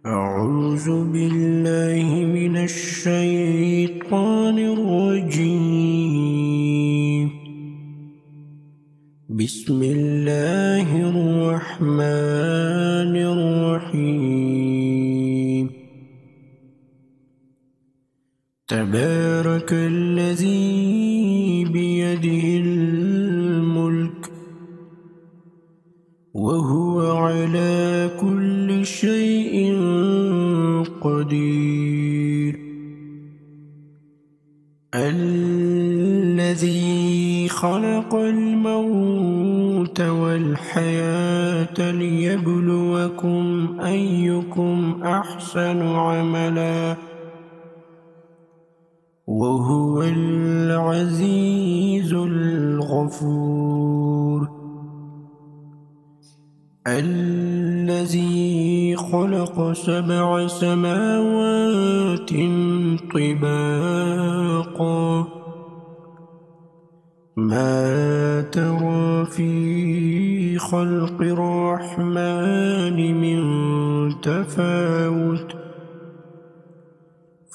أعوذ بالله من الشيطان الرجيم. بسم الله الرحمن الرحيم. تبارك الذي بيده الملك وهو على كل شيء قدير. الذي خلق الموت والحياة ليبلوكم أيكم أحسن عملا وهو العزيز الغفور. الذي خلق 7 سماوات طباقا ما ترى في خلق الرحمن من تفاوت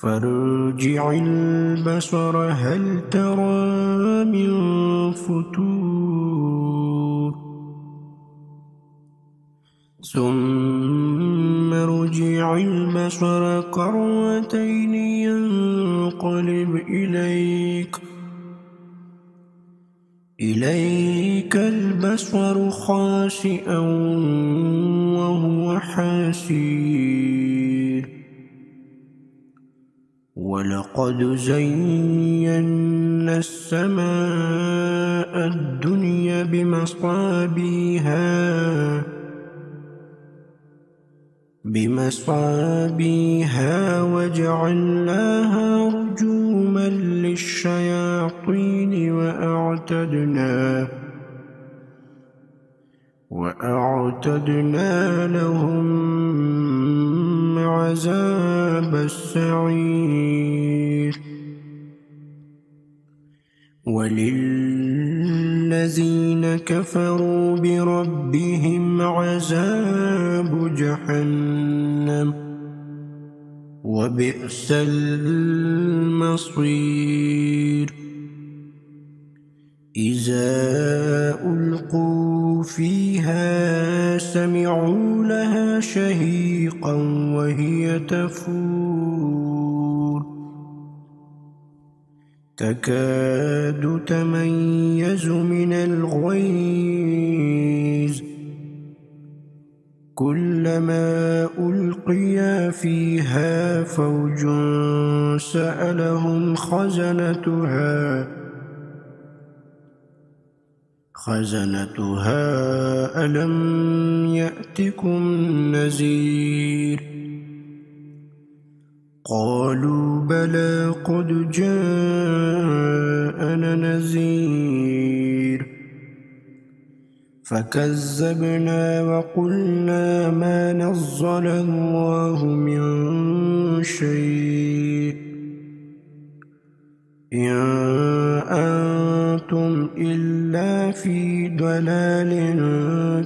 فارجع البصر هل ترى من فتور ثم ارجع البصر كرتين ينقلب إليك البصر خاسئا وهو حسير. ولقد زينا السماء الدنيا بمصابيها وجعلناها رجوما للشياطين وأعتدنا لهم عذاب السعير. وللذين كفروا بربهم عذاب جهنم وبئس المصير. إذا ألقوا فيها سمعوا لها شهيقا وهي تفور تكاد تميز من الغيظ كلما ألقي فيها فوج سألهم خزنتها ألم يأتكم نذير. قالوا بلى قد جاءنا نذير فكذبنا وقلنا ما نزل الله من شيء إن أنتم إلا في ضلال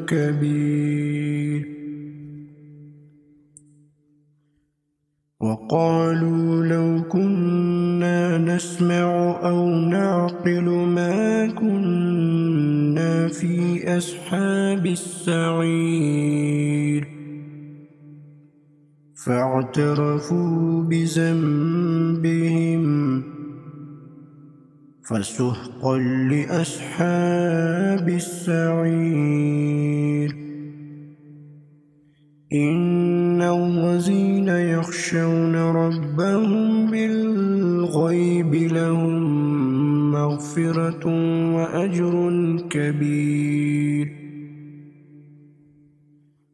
كبير. وقالوا لو كنا نسمع أو نعقل ما كنا في أصحاب السعير. فاعترفوا بذنبهم فسحقا لأصحاب السعير. إن الذين يخشون ربهم بالغيب لهم مغفرة وأجر كبير.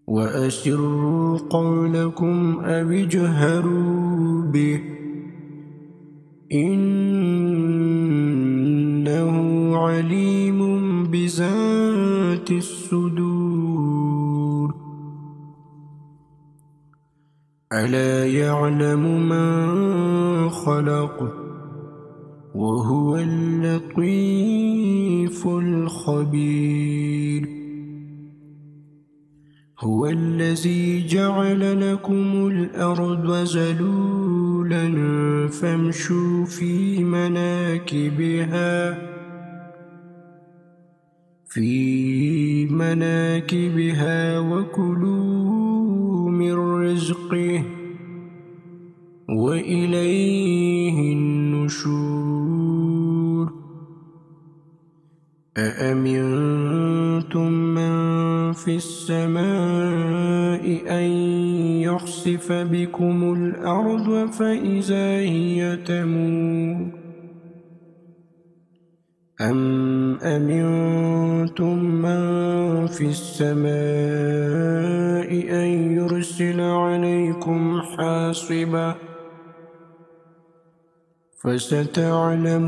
وأسروا قولكم أو اجهروا به إنه عليم بذات الصدور. ألا يعلم من خلق وهو اللطيف الخبير. هو الذي جعل لكم الأرض ذلولا فامشوا في مناكبها وكلوا من رزقه وإليه النشور أأمنتم من في السماء أن يخسف بكم الأرض فإذا هي تمور أم أمنتم من في السماء أن يرسل عليكم حاصبا فستعلمون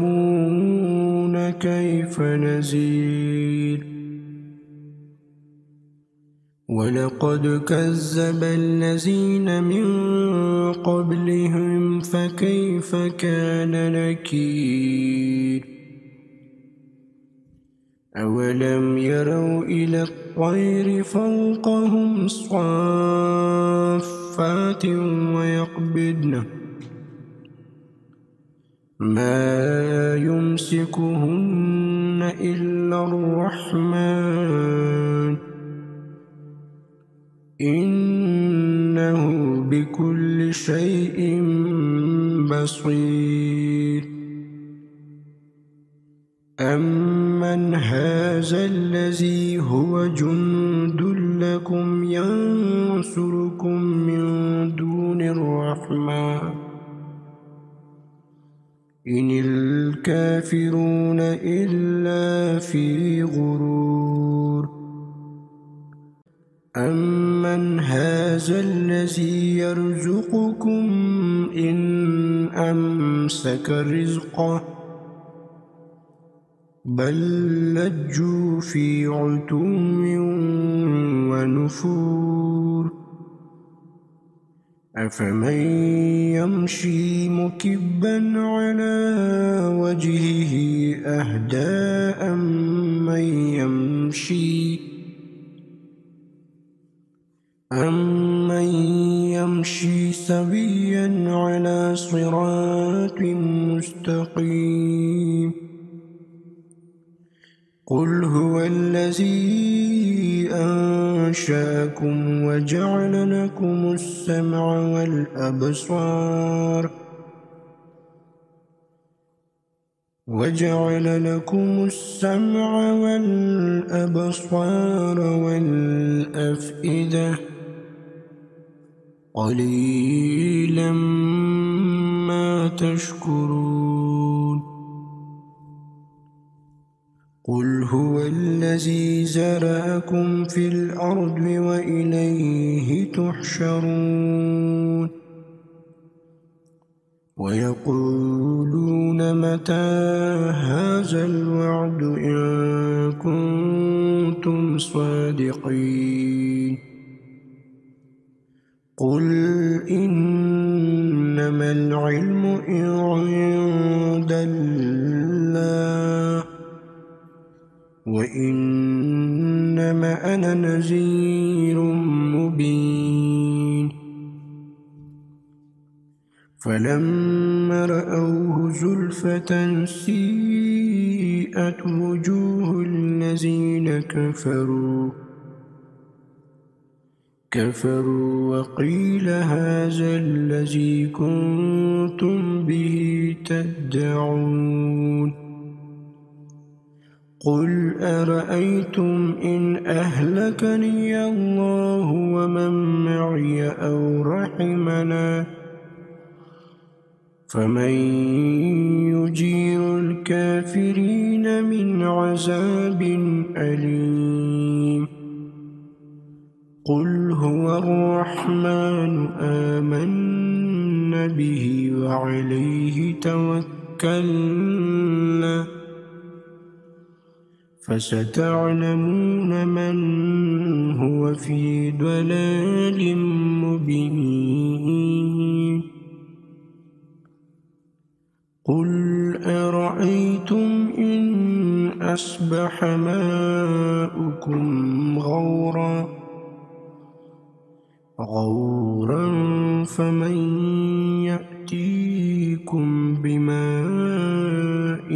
كيف نذير ولقد كذب الذين من قبلهم فكيف كان نكير أولم يروا إلى الطير فوقهم صافات ويقبضن ما يمسكهن إلا الرحمن إنه بكل شيء بصير أمن هذا الذي هو جند لكم ينصركم من دون الرحمن إن الكافرون إلا في غرور أمن هذا الذي يرزقكم إن أمسك رزقه بل لجوا في عتو ونفور أفمن يمشي مكبا على وجهه أهدى أمن يمشي سويا على صراط مستقيم قل هو الذي أنشأكم وجعل لكم السمع والأبصار والأفئدة قليلا ما تشكرون قل هو الذي زرعكم في الأرض وإليه تحشرون ويقولون متى هذا الوعد إن كنتم صادقين قل إنما العلم عند الله وإنما أنا نذير مبين فلما رأوه زلفة سيئت وجوه الذين كفروا وقيل هذا الذي كنتم به تدعون قل أرأيتم إن أهلكني الله ومن معي أو رحمنا فمن يجير الكافرين من عذاب أليم قل هو الرحمن آمنا به وعليه توكلنا فستعلمون من هو في ضلال مبين قل أرأيتم إن أصبح ماؤكم غورا غورا فمن يأتيكم بماء